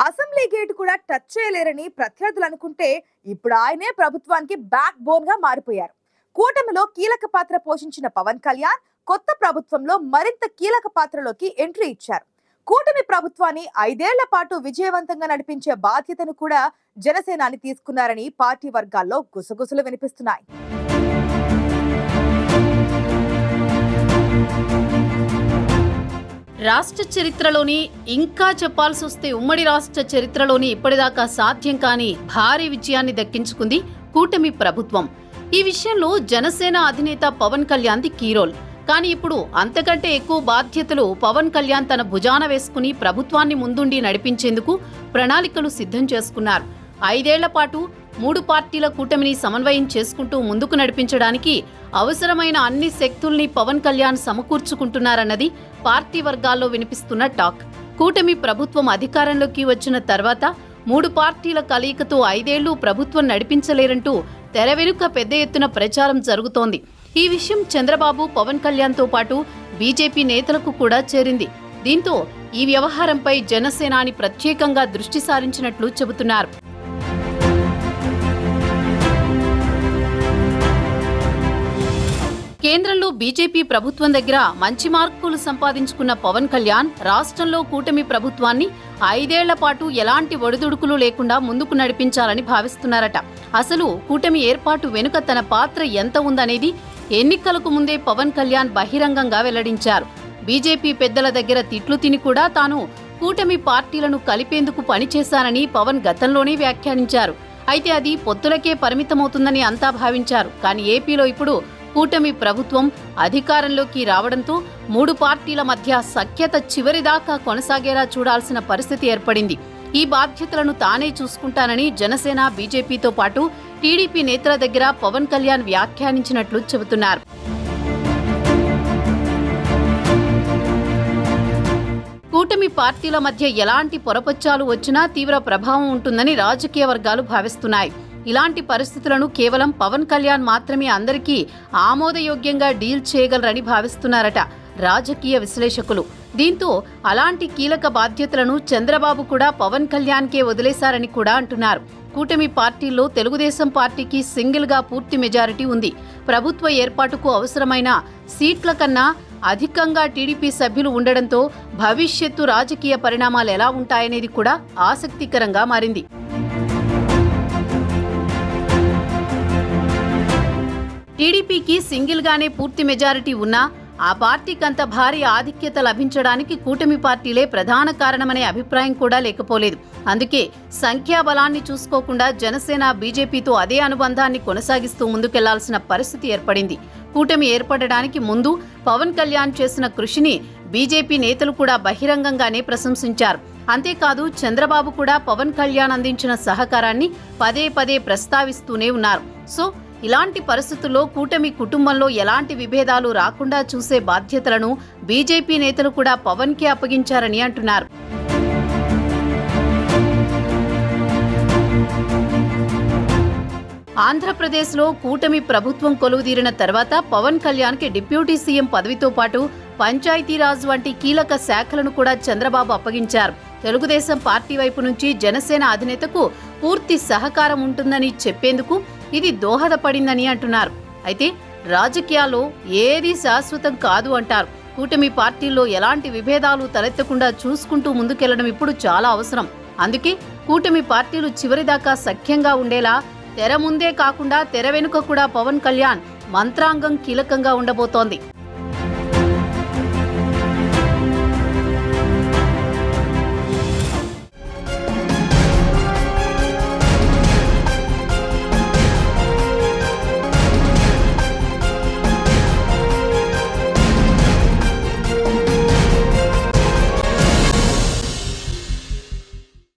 Assembly gate కూడా touch చేయలేరని ప్రత్యర్థులు అనుకుంటే ఇప్పుడు ఆయనే ప్రభుత్వానికి బ్యాక్ బోన్ గా మారిపోయారు. కూటమిలో కీలక పాత్ర పోషించిన పవన్ కళ్యాణ్ కొత్త ప్రభుత్వంలో మరింత కీలక పాత్రలోకి ఎంట్రీ ఇచ్చారు. కూటమి ప్రభుత్వాన్ని 5 ఏళ్ల పాటు విజయవంతంగా నడిపించే బాధ్యతను కూడా జనసేనాని తీసుకున్నారని పార్టీ వర్గాల్లో గుసగుసలు వినిపిస్తున్నాయి. రాష్ట్ర చరిత్రలోని ఇంకా చెప్పాల్సి వస్తే ఉమ్మడి రాష్ట్ర చరిత్రలోని ఇప్పటిదాకా సాధ్యం కాని భారీ విజయాన్ని దక్కించుకుంది కూటమి ప్రభుత్వం. ఈ విషయంలో జనసేన అధినేత పవన్ కళ్యాణ్ది కీరోల్. కానీ ఇప్పుడు అంతకంటే ఎక్కువ బాధ్యతలు పవన్ కళ్యాణ్ తన భుజాన వేసుకుని ప్రభుత్వాన్ని ముందుండి నడిపించేందుకు ప్రణాళికలు సిద్ధం చేసుకున్నారు. 5 ఏళ్ల పాటు 3 పార్టీల కూటమిని సమన్వయం చేసుకుంటూ ముందుకు నడిపించడానికి అవసరమైన అన్ని శక్తుల్ని పవన్ కళ్యాణ్ సమకూర్చుకుంటున్నారన్నది పార్టీ వర్గాల్లో వినిపిస్తున్న టాక్. కూటమి ప్రభుత్వం అధికారంలోకి వచ్చిన తర్వాత 3 పార్టీల కలయికతో 5 ఏళ్లు ప్రభుత్వం నడిపించలేరంటూ తెర వెనుక పెద్ద ఎత్తున ప్రచారం జరుగుతోంది. ఈ విషయం చంద్రబాబు, పవన్ కళ్యాణ్తో పాటు బీజేపీ నేతలకు కూడా చేరింది. దీంతో ఈ వ్యవహారంపై జనసేనాని ప్రత్యేకంగా దృష్టి సారించినట్లు చెబుతున్నారు. కేంద్రంలో బీజేపీ ప్రభుత్వం దగ్గర మంచి మార్కులు సంపాదించుకున్న పవన్ కళ్యాణ్ రాష్ట్రంలో కూటమి ప్రభుత్వాన్ని 5 ఏళ్ల పాటు ఎలాంటి ఒడిదుడుకులు లేకుండా ముందుకు నడిపించాలని భావిస్తున్నారట. అసలు కూటమి ఏర్పాటు వెనుక తన పాత్ర ఎంత ఉందనేది ఎన్నికలకు ముందే పవన్ కళ్యాణ్ బహిరంగంగా వెల్లడించారు. బీజేపీ పెద్దల దగ్గర తిట్లు తిని కూడా తాను కూటమి పార్టీలను కలిపేందుకు పనిచేశానని పవన్ గతంలోనే వ్యాఖ్యానించారు. అయితే అది పొత్తులకే పరిమితమవుతుందని అంతా భావించారు. కానీ ఏపీలో ఇప్పుడు కూటమి ప్రభుత్వం అధికారంలోకి రావడంతో 3 పార్టీల మధ్య సఖ్యత చివరిదాకా కొనసాగేలా చూడాల్సిన పరిస్థితి ఏర్పడింది. ఈ బాధ్యతలను తానే చూసుకుంటానని జనసేన, బీజేపీతో పాటు టీడీపీ నేతల దగ్గర పవన్ కళ్యాణ్ వ్యాఖ్యానించినట్లు చెబుతున్నారు. కూటమి పార్టీల మధ్య ఎలాంటి పొరపచ్చాలు వచ్చినా తీవ్ర ప్రభావం ఉంటుందని రాజకీయ వర్గాలు భావిస్తున్నాయి. ఇలాంటి పరిస్థితులను కేవలం పవన్ కళ్యాణ్ మాత్రమే అందరికీ ఆమోదయోగ్యంగా డీల్ చేయగలరని భావిస్తున్నారట రాజకీయ విశ్లేషకులు. దీంతో అలాంటి కీలక బాధ్యతలను చంద్రబాబు కూడా పవన్ కళ్యాణ్కే వదిలేశారని కూడా అంటున్నారు. కూటమి పార్టీల్లో తెలుగుదేశం పార్టీకి సింగిల్గా పూర్తి మెజారిటీ ఉంది. ప్రభుత్వ ఏర్పాటుకు అవసరమైన సీట్ల కన్నా అధికంగా టీడీపీ సభ్యులు ఉండడంతో భవిష్యత్తు రాజకీయ పరిణామాలు ఎలా ఉంటాయనేది కూడా ఆసక్తికరంగా మారింది. టీడీపీకి సింగిల్గానే పూర్తి మెజారిటీ ఉన్నా ఆ పార్టీకంత భారీ ఆధిక్యత లభించడానికి కూటమి పార్టీలే ప్రధాన కారణమనే అభిప్రాయం కూడా లేకపోలేదు. అందుకే సంఖ్యాబలాన్ని చూసుకోకుండా జనసేన, బీజేపీతో అదే అనుబంధాన్ని కొనసాగిస్తూ ముందుకెళ్లాల్సిన పరిస్థితి ఏర్పడింది. కూటమి ఏర్పడడానికి ముందు పవన్ కళ్యాణ్ చేసిన కృషిని బీజేపీ నేతలు కూడా బహిరంగంగానే ప్రశంసించారు. అంతేకాదు చంద్రబాబు కూడా పవన్ కళ్యాణ్ అందించిన సహకారాన్ని పదే పదే ప్రస్తావిస్తూనే ఉన్నారు. సో ఇలాంటి పరిస్థితుల్లో కూటమి కుటుంబంలో ఎలాంటి విభేదాలు రాకుండా చూసే బాధ్యతలను బీజేపీ నేతలు కూడా పవన్కే అప్పగించారని అంటున్నారు. ఆంధ్రప్రదేశ్లో కూటమి ప్రభుత్వం కొలువుదీరిన తర్వాత పవన్ కళ్యాణ్కి డిప్యూటీ సీఎం పదవితో పాటు పంచాయతీరాజ్ వంటి కీలక శాఖలను కూడా చంద్రబాబు అప్పగించారు. తెలుగుదేశం పార్టీ వైపు నుంచి జనసేన అధినేతకు పూర్తి సహకారం ఉంటుందని చెప్పేందుకు ఇది దోహదపడిందని అంటున్నారు. అయితే రాజకీయాల్లో ఏది శాశ్వతం కాదు అంటారు. కూటమి పార్టీల్లో ఎలాంటి విభేదాలు తలెత్తకుండా చూసుకుంటూ ముందుకెళ్లడం ఇప్పుడు చాలా అవసరం. అందుకే కూటమి పార్టీలు చివరిదాకా సఖ్యంగా ఉండేలా తెర ముందే కాకుండా తెర వెనుక కూడా పవన్ కళ్యాణ్ మంత్రాంగం కీలకంగా ఉండబోతోంది.